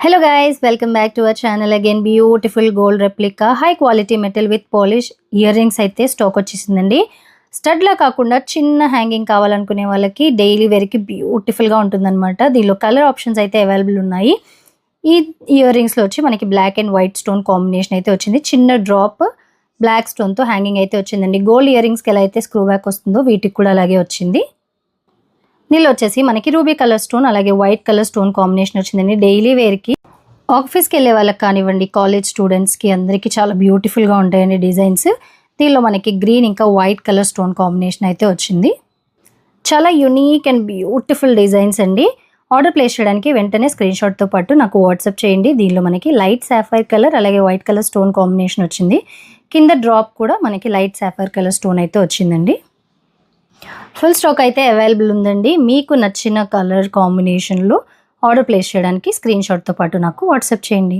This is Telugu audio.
Hello guys, welcome back to our channel again. Beautiful gold replica high quality metal with polish earrings అయితే స్టాక్ వచ్చేసిందండి. స్టడ్ లా కాకుండా చిన్న హ్యాంగింగ్ కావాలనుకునే వాళ్ళకి డైలీ వేర్ కి బ్యూటిఫుల్ గా ఉంటుందన్నమాట. దీనిలో కలర్ ఆప్షన్స్ అయితే అవైలబుల్ ఉన్నాయి. ఈ ఇయర్ రింగ్స్ లో వచ్చి మనకి black and white stone combination అయితే వచ్చింది. చిన్న డ్రాప్ బ్లాక్ స్టోన్ తో హ్యాంగింగ్ అయితే వచ్చిందండి. గోల్డ్ ఇయర్ రింగ్స్ కి ఎలా అయితే స్క్రూ బ్యాక్ వస్తుందో వీటికి కూడా అలాగే వచ్చింది. దీనిలో వచ్చేసి మనకి రూబీ కలర్ స్టోన్ అలాగే వైట్ కలర్ స్టోన్ కాంబినేషన్ వచ్చిందండి. డైలీ వేర్ కి ఆఫీస్కి వెళ్ళే వాళ్ళకి కానివ్వండి, కాలేజ్ స్టూడెంట్స్కి అందరికీ చాలా బ్యూటిఫుల్గా ఉంటాయండి డిజైన్స్. దీనిలో మనకి గ్రీన్ ఇంకా వైట్ కలర్ స్టోన్ కాంబినేషన్ అయితే వచ్చింది. చాలా యూనిక్ అండ్ బ్యూటిఫుల్ డిజైన్స్ అండి. ఆర్డర్ ప్లేస్ చేయడానికి వెంటనే స్క్రీన్ షాట్తో పాటు నాకు వాట్సాప్ చేయండి. దీనిలో మనకి లైట్ సాఫైర్ కలర్ అలాగే వైట్ కలర్ స్టోన్ కాంబినేషన్ వచ్చింది. కింద డ్రాప్ కూడా మనకి లైట్ సాఫైర్ కలర్ స్టోన్ అయితే వచ్చిందండి. ఫుల్ స్టాక్ అయితే అవైలబుల్ ఉందండి. మీకు నచ్చిన కలర్ కాంబినేషన్లో ఆర్డర్ ప్లేస్ చేయడానికి స్క్రీన్ షాట్తో పాటు నాకు వాట్సాప్ చేయండి.